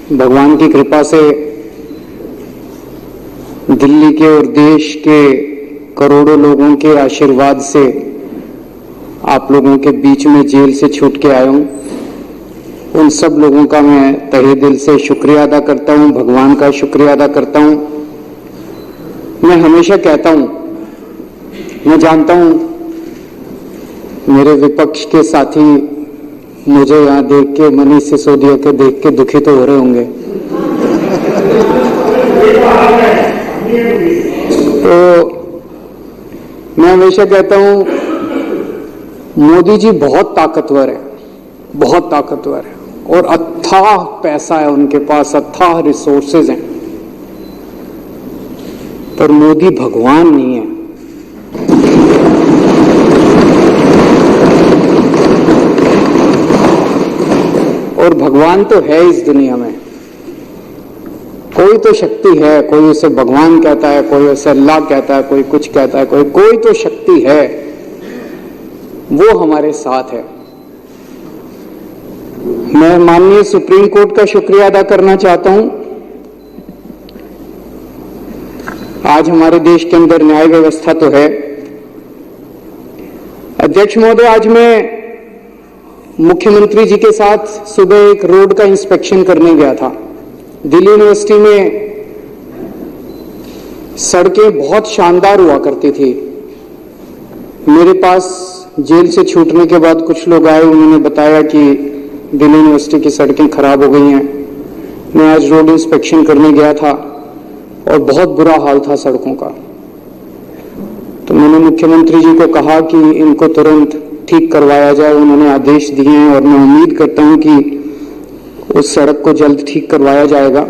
भगवान की कृपा से दिल्ली के और देश के करोड़ों लोगों के आशीर्वाद से आप लोगों के बीच में जेल से छूट के आया हूं। उन सब लोगों का मैं तहे दिल से शुक्रिया अदा करता हूं, भगवान का शुक्रिया अदा करता हूं। मैं हमेशा कहता हूं, मैं जानता हूं मेरे विपक्ष के साथी मुझे यहां देख के, मनीष सिसोदिया के देख के दुखी तो हो रहे होंगे। तो मैं हमेशा कहता हूं मोदी जी बहुत ताकतवर है, बहुत ताकतवर है और अथाह पैसा है उनके पास, अथाह रिसोर्सेज हैं, पर मोदी भगवान नहीं है। और भगवान तो है इस दुनिया में, कोई तो शक्ति है, कोई उसे भगवान कहता है, कोई उसे अल्लाह कहता है, कोई कुछ कहता है, कोई तो शक्ति है, वो हमारे साथ है। मैं माननीय सुप्रीम कोर्ट का शुक्रिया अदा करना चाहता हूं। आज हमारे देश के अंदर न्याय व्यवस्था तो है। अध्यक्ष महोदय, आज मैं मुख्यमंत्री जी के साथ सुबह एक रोड का इंस्पेक्शन करने गया था। दिल्ली यूनिवर्सिटी में सड़कें बहुत शानदार हुआ करती थी। मेरे पास जेल से छूटने के बाद कुछ लोग आए, उन्होंने बताया कि दिल्ली यूनिवर्सिटी की सड़कें खराब हो गई हैं। मैं आज रोड इंस्पेक्शन करने गया था और बहुत बुरा हाल था सड़कों का। तो मैंने मुख्यमंत्री जी को कहा कि इनको तुरंत ठीक करवाया जाए। उन्होंने आदेश दिए हैं और मैं उम्मीद करता हूं कि उस सड़क को जल्द ठीक करवाया जाएगा।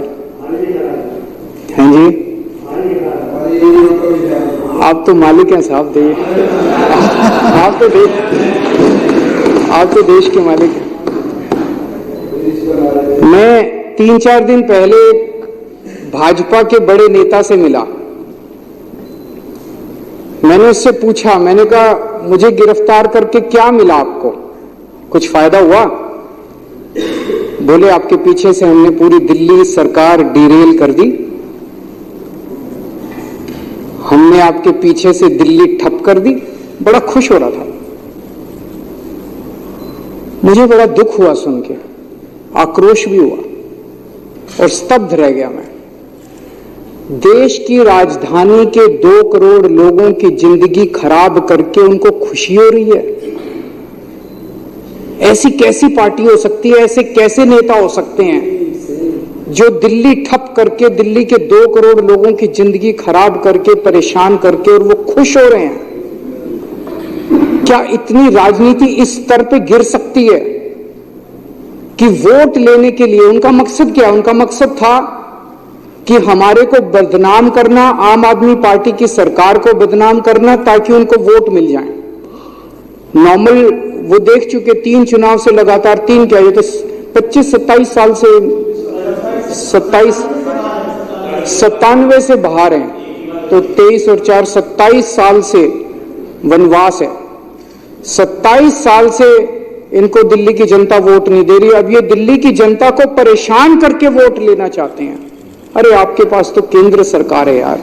हैं जी, आप तो मालिक हैं साहब, आप तो देश के मालिक हैं। मैं 3-4 दिन पहले भाजपा के बड़े नेता से मिला। मैंने उससे पूछा, मैंने कहा मुझे गिरफ्तार करके क्या मिला आपको, कुछ फायदा हुआ? बोले आपके पीछे से हमने पूरी दिल्ली सरकार डिरेल कर दी, हमने आपके पीछे से दिल्ली ठप कर दी। बड़ा खुश हो रहा था। मुझे बड़ा दुख हुआ सुन के, आक्रोश भी हुआ और स्तब्ध रह गया मैं। देश की राजधानी के 2 करोड़ लोगों की जिंदगी खराब करके उनको खुशी हो रही है। ऐसी कैसी पार्टी हो सकती है, ऐसे कैसे नेता हो सकते हैं जो दिल्ली ठप करके, दिल्ली के 2 करोड़ लोगों की जिंदगी खराब करके, परेशान करके, और वो खुश हो रहे हैं? क्या इतनी राजनीति इस स्तर पे गिर सकती है कि वोट लेने के लिए उनका मकसद क्या? उनका मकसद था कि हमारे को बदनाम करना, आम आदमी पार्टी की सरकार को बदनाम करना, ताकि उनको वोट मिल जाए। नॉर्मल वो देख चुके 3 चुनाव से लगातार, 3 क्या, ये तो 25-27 साल से, 97 से बाहर हैं, तो 23 और 4 27 साल से वनवास है। 27 साल से इनको दिल्ली की जनता वोट नहीं दे रही। अब ये दिल्ली की जनता को परेशान करके वोट लेना चाहते हैं। अरे आपके पास तो केंद्र सरकार है यार,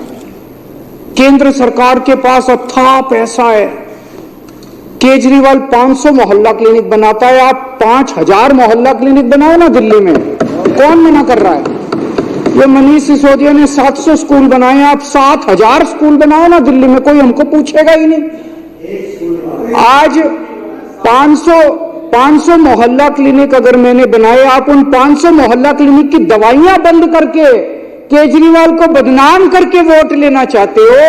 केंद्र सरकार के पास अथाह पैसा है। केजरीवाल 500 मोहल्ला क्लिनिक बनाता है, आप 5000 मोहल्ला क्लिनिक बनाओ ना दिल्ली में, कौन मना कर रहा है? ये मनीष सिसोदिया ने 700 स्कूल बनाए, आप 7000 स्कूल बनाओ ना दिल्ली में, कोई हमको पूछेगा ही नहीं। आज 500 मोहल्ला क्लिनिक अगर मैंने बनाए, आप उन 500 मोहल्ला क्लिनिक की दवाइयां बंद करके केजरीवाल को बदनाम करके वोट लेना चाहते हो,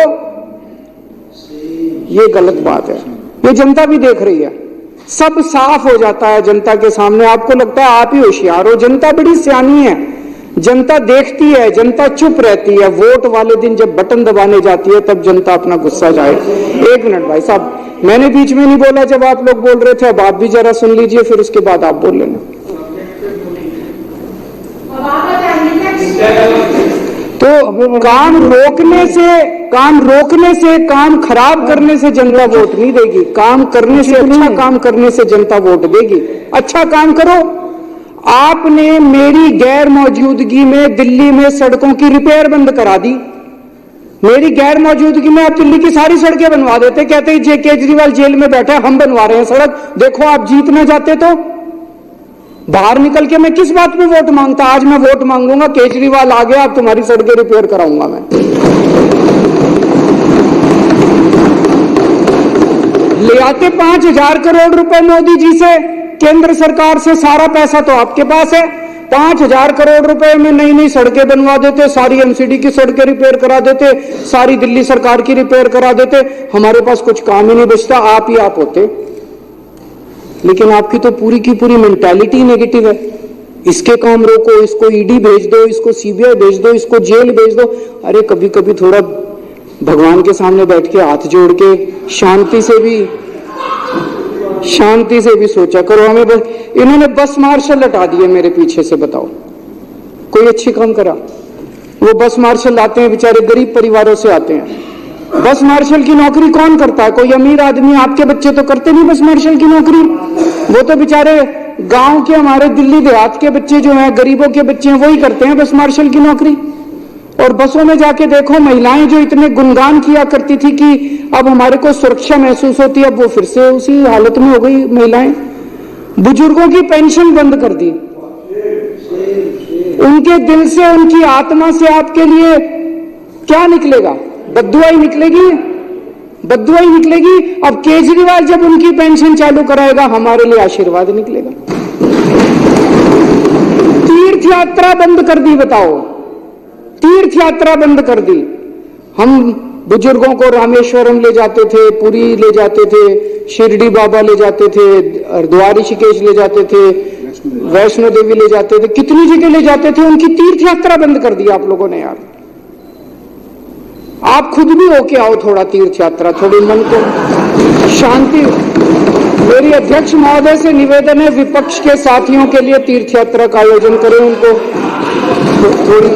ये गलत बात है। ये जनता भी देख रही है, सब साफ हो जाता है जनता के सामने। आपको लगता है आप ही होशियार हो, जनता बड़ी सियानी है, जनता देखती है, जनता चुप रहती है। वोट वाले दिन जब बटन दबाने जाती है तब जनता अपना गुस्सा जाए। 1 मिनट भाई साहब, मैंने बीच में नहीं बोला जब आप लोग बोल रहे थे, अब आप भी जरा सुन लीजिए, फिर उसके बाद आप बोल लेना। तो काम रोकने से, काम खराब करने से जनता वोट नहीं देगी। काम करने से, अच्छा काम करने से जनता वोट देगी। अच्छा काम करो, आपने मेरी गैर मौजूदगी में दिल्ली में सड़कों की रिपेयर बंद करा दी। मेरी गैर मौजूदगी में आप दिल्ली की सारी सड़कें बनवा देते, कहते हैं जे केजरीवाल जेल में बैठा, हम बनवा रहे हैं सड़क, देखो आप जीत ना जाते तो। बाहर निकल के मैं किस बात पे वोट मांगता? आज मैं वोट मांगूंगा, केजरीवाल आ गया, अब तुम्हारी सड़कें रिपेयर कराऊंगा मैं। ले आते 5,000 करोड़ रुपए मोदी जी से, केंद्र सरकार से, सारा पैसा तो आपके पास है। 5,000 करोड़ रुपए में नई नई सड़कें बनवा देते, सारी एमसीडी की सड़कें रिपेयर करा देते, सारी दिल्ली सरकार की रिपेयर करा देते, हमारे पास कुछ काम ही नहीं बचता, आप ही आप होते। लेकिन आपकी तो पूरी की पूरी मेंटालिटी नेगेटिव है। इसके काम रोको, इसको ईडी भेज दो, इसको सीबीआई भेज दो, इसको जेल भेज दो। अरे कभी कभी थोड़ा भगवान के सामने बैठ के हाथ जोड़ के शांति से भी सोचा करो। हमें बस इन्होंने बस मार्शल हटा दिए मेरे पीछे से, बताओ कोई अच्छी काम करा? वो बस मार्शल आते हैं, बेचारे गरीब परिवारों से आते हैं। बस मार्शल की नौकरी कौन करता है? कोई अमीर आदमी, आपके बच्चे तो करते नहीं बस मार्शल की नौकरी। वो तो बेचारे गांव के, हमारे दिल्ली देहात के बच्चे जो हैं, गरीबों के बच्चे हैं, वही करते हैं बस मार्शल की नौकरी। और बसों में जाके देखो, महिलाएं जो इतने गुणगान किया करती थी कि अब हमारे को सुरक्षा महसूस होती है, अब वो फिर से उसी हालत में हो गई महिलाएं। बुजुर्गों की पेंशन बंद कर दी। उनके दिल से, उनकी आत्मा से आपके लिए क्या निकलेगा? बद्दुआ ही निकलेगी, बद्दुआ ही निकलेगी। अब केजरीवाल जब उनकी पेंशन चालू कराएगा, हमारे लिए आशीर्वाद निकलेगा। तीर्थ यात्रा बंद कर दी, बताओ, तीर्थ यात्रा बंद कर दी। हम बुजुर्गों को रामेश्वरम ले जाते थे, पुरी ले जाते थे, शिरडी बाबा ले जाते थे, हरिद्वार ऋषिकेश ले जाते थे, वैष्णो देवी ले जाते थे, कितनी जगह ले जाते थे। उनकी तीर्थ यात्रा बंद कर दी आप लोगों ने। यार आप खुद भी होके आओ थोड़ा तीर्थ यात्रा, थोड़ी मन को शांति। मेरी अध्यक्ष महोदय से निवेदन है, विपक्ष के साथियों के लिए तीर्थ यात्रा का आयोजन करें। उनको थोड़ी,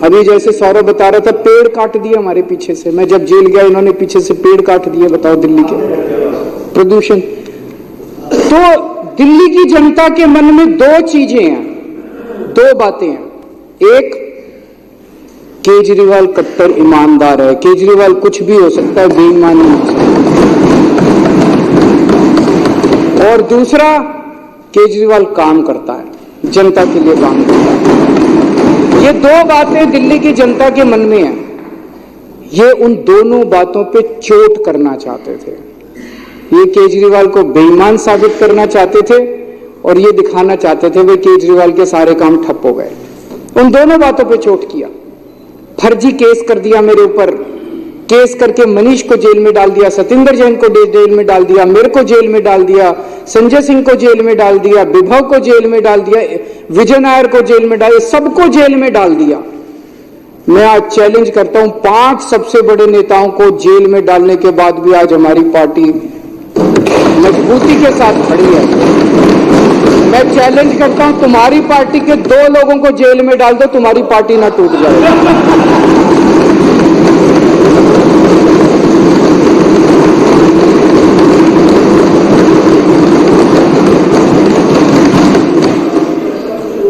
अभी जैसे सौरभ बता रहा था, पेड़ काट दिए हमारे पीछे से। मैं जब जेल गया, इन्होंने पीछे से पेड़ काट दिए, बताओ दिल्ली के प्रदूषण। तो दिल्ली की जनता के मन में दो चीजें हैं, दो बातें हैं। एक, केजरीवाल कट्टर ईमानदार है, केजरीवाल कुछ भी हो सकता है, बेईमान नहीं हो सकता। और दूसरा, केजरीवाल काम करता है, जनता के लिए काम करता है। ये दो बातें दिल्ली की जनता के मन में हैं। ये उन दोनों बातों पे चोट करना चाहते थे। ये केजरीवाल को बेईमान साबित करना चाहते थे और ये दिखाना चाहते थे वे केजरीवाल के सारे काम ठप हो गए। उन दोनों बातों पे चोट किया। फर्जी केस कर दिया मेरे ऊपर, केस करके मनीष को जेल में डाल दिया, सतिंदर जैन को जेल में डाल दिया, मेरे को जेल में डाल दिया, संजय सिंह को जेल में डाल दिया, विभव को जेल में डाल दिया, विजय नायर को जेल में डाल, सबको जेल में डाल दिया। मैं आज चैलेंज करता हूं, 5 सबसे बड़े नेताओं को जेल में डालने के बाद भी आज हमारी पार्टी मजबूती के साथ खड़ी है। मैं चैलेंज करता हूं, तुम्हारी पार्टी के 2 लोगों को जेल में डाल दो, तुम्हारी पार्टी ना टूट जाए।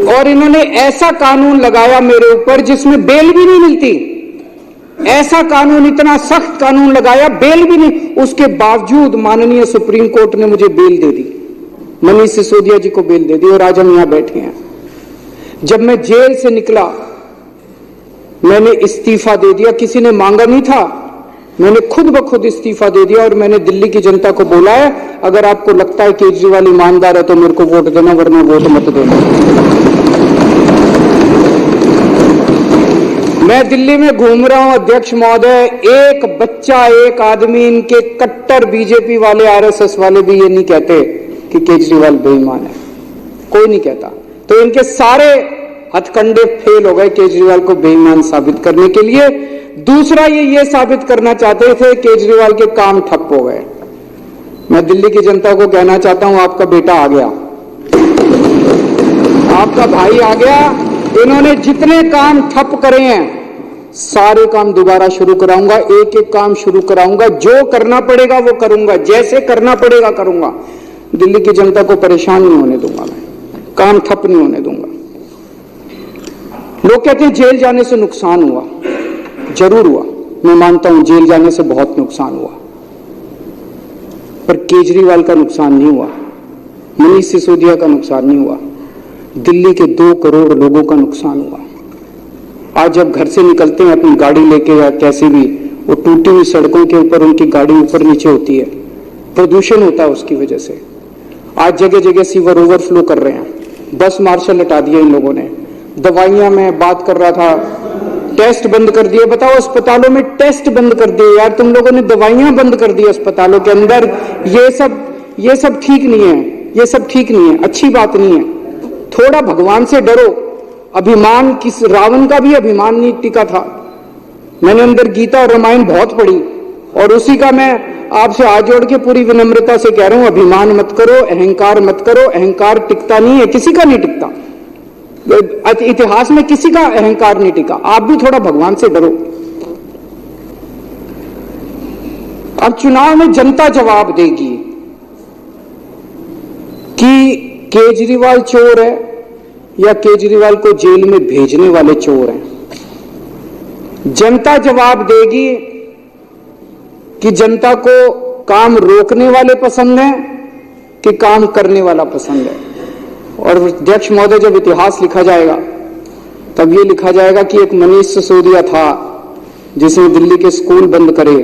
और इन्होंने ऐसा कानून लगाया मेरे ऊपर जिसमें बेल भी नहीं मिलती। ऐसा कानून, इतना सख्त कानून लगाया, बेल भी नहीं। उसके बावजूद माननीय सुप्रीम कोर्ट ने मुझे बेल दे दी, मनीष सिसोदिया जी को बेल दे दी और आज हम यहां बैठे हैं। जब मैं जेल से निकला, मैंने इस्तीफा दे दिया। किसी ने मांगा नहीं था, मैंने खुद ब खुद इस्तीफा दे दिया और मैंने दिल्ली की जनता को बोला है, अगर आपको लगता है केजरीवाल ईमानदार है तो मेरे को वोट देना, वरना वोट मत देना। मैं दिल्ली में घूम रहा हूं अध्यक्ष महोदय, एक बच्चा, एक आदमी, इनके कट्टर बीजेपी वाले, आरएसएस वाले भी ये नहीं कहते कि केजरीवाल बेईमान है, कोई नहीं कहता। तो इनके सारे हथकंडे फेल हो गए केजरीवाल को बेईमान साबित करने के लिए। दूसरा, ये साबित करना चाहते थे केजरीवाल के काम ठप हो गए। मैं दिल्ली की जनता को कहना चाहता हूं, आपका बेटा आ गया, आपका भाई आ गया। इन्होंने जितने काम ठप करे हैं, सारे काम दोबारा शुरू कराऊंगा, एक एक काम शुरू कराऊंगा। जो करना पड़ेगा वो करूंगा, जैसे करना पड़ेगा करूंगा। दिल्ली की जनता को परेशान नहीं होने दूंगा मैं। काम ठप नहीं होने दूंगा। लोग कहते हैं जेल जाने से नुकसान हुआ, जरूर हुआ, मैं मानता हूं जेल जाने से बहुत नुकसान हुआ, पर केजरीवाल का नुकसान नहीं हुआ, मनीष सिसोदिया का नुकसान नहीं हुआ, दिल्ली के 2 करोड़ लोगों का नुकसान हुआ। आज जब घर से निकलते हैं अपनी गाड़ी लेके या कैसे भी, वो टूटी हुई सड़कों के ऊपर उनकी गाड़ी ऊपर नीचे होती है, प्रदूषण होता है उसकी वजह से। आज जगह जगह सीवर ओवरफ्लो कर रहे हैं, बस मार्शल हटा दिया इन लोगों ने। दवाइयां, मैं बात कर रहा था, टेस्ट बंद कर दिए। बताओ, अस्पतालों में टेस्ट बंद कर दिए यार, तुम लोगों ने दवाइयां बंद कर दी अस्पतालों के अंदर। ये सब ठीक नहीं है, ये सब ठीक नहीं है, अच्छी बात नहीं है। थोड़ा भगवान से डरो। अभिमान, किस रावण का भी अभिमान नहीं टिका था। मैंने अंदर गीता और रामायण बहुत पढ़ी, और उसी का मैं आपसे हाथ जोड़ के पूरी विनम्रता से कह रहा हूं, अभिमान मत करो, अहंकार मत करो। अहंकार टिकता नहीं है, किसी का नहीं टिकता। इतिहास में किसी का अहंकार नहीं टिका। आप भी थोड़ा भगवान से डरो। अब चुनाव में जनता जवाब देगी कि केजरीवाल चोर है या केजरीवाल को जेल में भेजने वाले चोर हैं। जनता जवाब देगी कि जनता को काम रोकने वाले पसंद हैं कि काम करने वाला पसंद है। और अध्यक्ष महोदय, जब इतिहास लिखा जाएगा तब ये लिखा जाएगा कि एक मनीष सिसोदिया था जिसने दिल्ली के स्कूल बंद करे,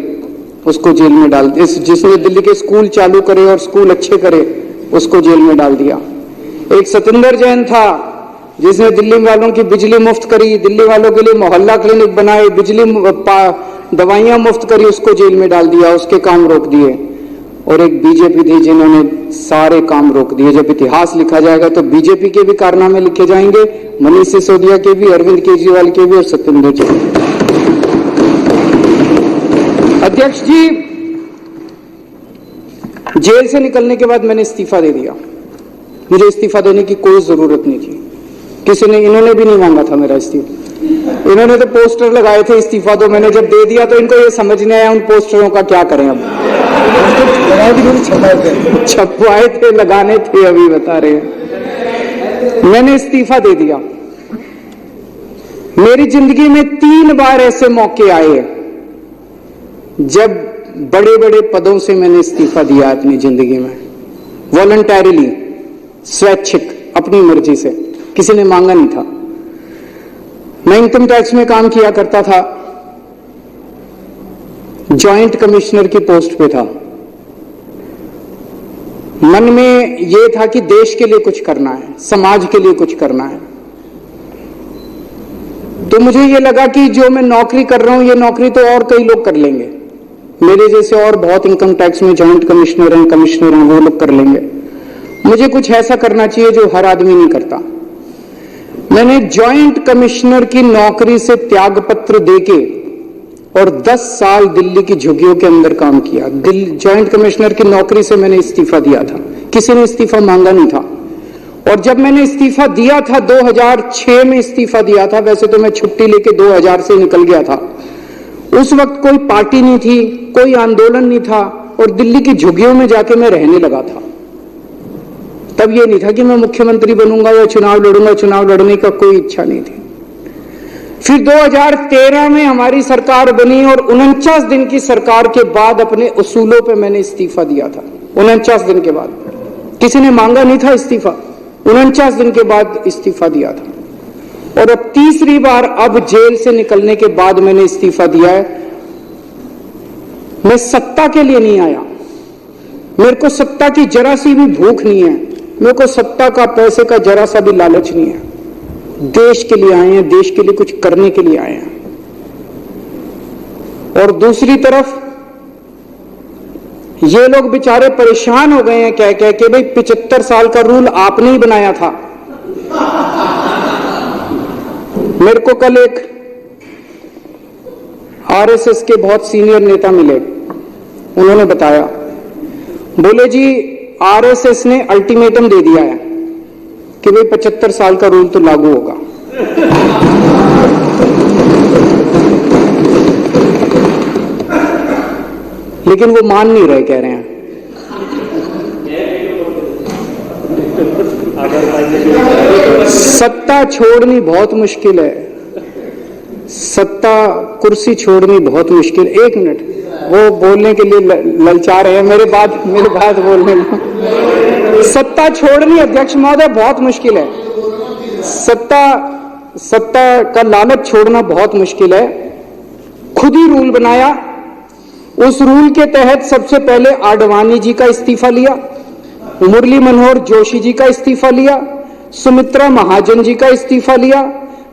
उसको जेल में डाल दिया। जिसने दिल्ली के स्कूल चालू करे और स्कूल अच्छे करे, उसको जेल में डाल दिया। एक सतेंद्र जैन था जिसने दिल्ली वालों की बिजली मुफ्त करी, दिल्ली वालों के लिए मोहल्ला क्लिनिक बनाए, दवाइयां मुफ्त करी, उसको जेल में डाल दिया, उसके काम रोक दिए। और एक बीजेपी थी जिन्होंने सारे काम रोक दिए। जब इतिहास लिखा जाएगा तो बीजेपी के भी कारनामे लिखे जाएंगे, मनीष सिसोदिया के भी, अरविंद केजरीवाल के भी और सत्येंद्र जैन। अध्यक्ष जी, जेल से निकलने के बाद मैंने इस्तीफा दे दिया। मुझे इस्तीफा देने की कोई जरूरत नहीं थी, किसी ने, इन्होंने भी नहीं मांगा था मेरा इस्तीफा। इन्होंने तो पोस्टर लगाए थे इस्तीफा दो, मैंने जब दे दिया तो इनको ये समझ नहीं आया उन पोस्टरों का क्या करें। अब छपवाए थे, लगाने थे, अभी बता रहे हैं। मैंने इस्तीफा दे दिया। मेरी जिंदगी में 3 बार ऐसे मौके आए जब बड़े बड़े पदों से मैंने इस्तीफा दिया अपनी जिंदगी में, वॉलंटरीली, स्वैच्छिक, अपनी मर्जी से, किसी ने मांगा नहीं था। मैं इनकम टैक्स में काम किया करता था, जॉइंट कमिश्नर की पोस्ट पे था। मन में यह था कि देश के लिए कुछ करना है, समाज के लिए कुछ करना है। तो मुझे यह लगा कि जो मैं नौकरी कर रहा हूं, ये नौकरी तो और कई लोग कर लेंगे, मेरे जैसे और बहुत इनकम टैक्स में जॉइंट कमिश्नर हैं, कमिश्नर हैं, वो लोग कर लेंगे। मुझे कुछ ऐसा करना चाहिए जो हर आदमी नहीं करता। मैंने जॉइंट कमिश्नर की नौकरी से त्यागपत्र देके और 10 साल दिल्ली की झुग्गियों के अंदर काम किया। जॉइंट कमिश्नर की नौकरी से मैंने इस्तीफा दिया था, किसी ने इस्तीफा मांगा नहीं था। और जब मैंने इस्तीफा दिया था, 2006 में इस्तीफा दिया था, वैसे तो मैं छुट्टी लेके 2000 से निकल गया था। उस वक्त कोई पार्टी नहीं थी, कोई आंदोलन नहीं था, और दिल्ली की झुग्गियों में जाके मैं रहने लगा था। तब ये नहीं था कि मैं मुख्यमंत्री बनूंगा या चुनाव लड़ूंगा, चुनाव लड़ने का कोई इच्छा नहीं थी। फिर 2013 में हमारी सरकार बनी और 49 दिन की सरकार के बाद अपने उसूलों पे मैंने इस्तीफा दिया था। 49 दिन के बाद, किसी ने मांगा नहीं था इस्तीफा, 49 दिन के बाद इस्तीफा दिया था। और अब तीसरी बार, अब जेल से निकलने के बाद मैंने इस्तीफा दिया है। मैं सत्ता के लिए नहीं आया, मेरे को सत्ता की जरा सी भी भूख नहीं है, मेरे को सत्ता का, पैसे का जरा सा भी लालच नहीं है। देश के लिए आए हैं, देश के लिए कुछ करने के लिए आए हैं। और दूसरी तरफ ये लोग बेचारे परेशान हो गए हैं कह कह के, भाई 75 साल का रूल आपने ही बनाया था। मेरे को कल एक आरएसएस के बहुत सीनियर नेता मिले, उन्होंने बताया, बोले जी आरएसएस ने अल्टीमेटम दे दिया है कि भाई 75 साल का रूल तो लागू होगा। लेकिन वो मान नहीं रहे, कह रहे हैं सत्ता छोड़नी बहुत मुश्किल है, सत्ता कुर्सी छोड़नी बहुत मुश्किल। एक मिनट, वो बोलने के लिए ललचा रहे हैं, मेरे बात बोलने में। सत्ता छोड़नी अध्यक्ष महोदय बहुत मुश्किल है, सत्ता का लालच छोड़ना बहुत मुश्किल है। खुद ही रूल बनाया, उस रूल के तहत सबसे पहले आडवाणी जी का इस्तीफा लिया, मुरली मनोहर जोशी जी का इस्तीफा लिया, सुमित्रा महाजन जी का इस्तीफा लिया,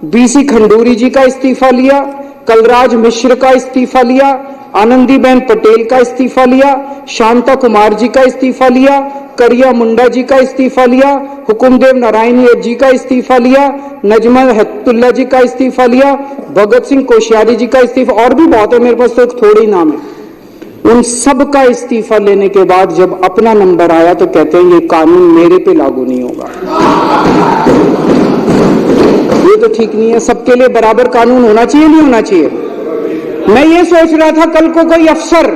बीसी खंडूरी जी का इस्तीफा लिया, कलराज मिश्र का इस्तीफा लिया, आनंदीबेन पटेल का इस्तीफा लिया, शांता कुमार जी का इस्तीफा लिया, करिया मुंडा जी का इस्तीफा लिया, हुकुमदेव नारायण जी का इस्तीफा लिया, नजमा हेपतुल्ला जी का इस्तीफा लिया, भगत सिंह कोश्यारी जी का इस्तीफा, और भी बहुत है, मेरे पास तो थोड़े ही नाम है। उन सब का इस्तीफा लेने के बाद जब अपना नंबर आया तो कहते हैं ये कानून मेरे पे लागू नहीं होगा। ये तो ठीक नहीं है, सबके लिए बराबर कानून होना चाहिए, नहीं होना चाहिए। मैं ये सोच रहा था कल को कोई अफसर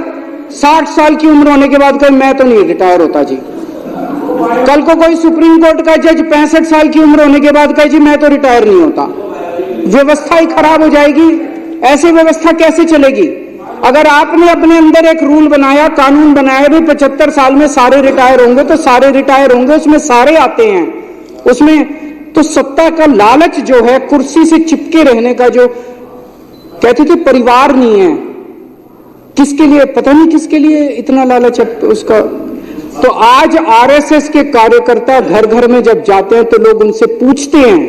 60 साल की उम्र होने के बाद कहे मैं तो नहीं रिटायर होता जी, कल को कोई सुप्रीम कोर्ट का जज 65 साल की उम्र होने के बाद कहे जी मैं तो रिटायर नहीं होता, व्यवस्था ही खराब हो जाएगी। ऐसी व्यवस्था कैसे चलेगी? अगर आपने अपने अंदर एक रूल बनाया, कानून बनाया भी 75 साल में सारे रिटायर होंगे तो सारे रिटायर होंगे, उसमें सारे आते हैं उसमें, तो सत्ता का लालच जो है, कुर्सी से चिपके रहने का, जो कहते थे परिवार नहीं है, किसके लिए पता नहीं, किसके लिए इतना लालच है उसका। तो आज आरएसएस के कार्यकर्ता घर घर में जब जाते हैं तो लोग उनसे पूछते हैं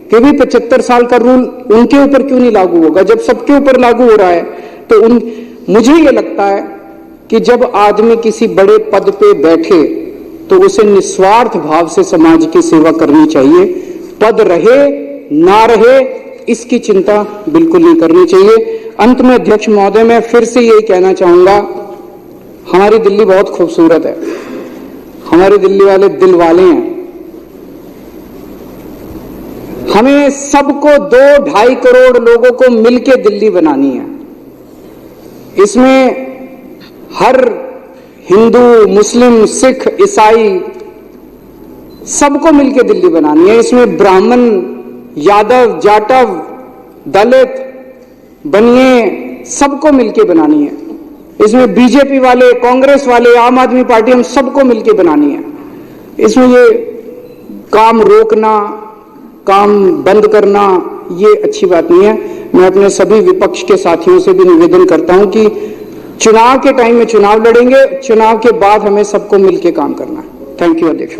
कि भी 75 साल का रूल उनके ऊपर क्यों नहीं लागू होगा, जब सबके ऊपर लागू हो रहा है। तो मुझे ये लगता है कि जब आदमी किसी बड़े पद पे बैठे तो उसे निस्वार्थ भाव से समाज की सेवा करनी चाहिए, पद रहे ना रहे इसकी चिंता बिल्कुल नहीं करनी चाहिए। अंत में अध्यक्ष महोदय, मैं फिर से यही कहना चाहूंगा, हमारी दिल्ली बहुत खूबसूरत है, हमारे दिल्ली वाले दिल वाले हैं, हमें सबको 2-2.5 करोड़ लोगों को मिलके दिल्ली बनानी है। इसमें हर हिंदू, मुस्लिम, सिख, ईसाई सबको मिलके दिल्ली बनानी है। इसमें ब्राह्मण, यादव, जाटव, दलित, बनिए सबको मिलके बनानी है। इसमें बीजेपी वाले, कांग्रेस वाले, आम आदमी पार्टी, हम सबको मिलके बनानी है। इसमें ये काम रोकना, काम बंद करना, ये अच्छी बात नहीं है। मैं अपने सभी विपक्ष के साथियों से भी निवेदन करता हूं कि चुनाव के टाइम में चुनाव लड़ेंगे, चुनाव के बाद हमें सबको मिलकर काम करना है। थैंक यू अध्यक्ष।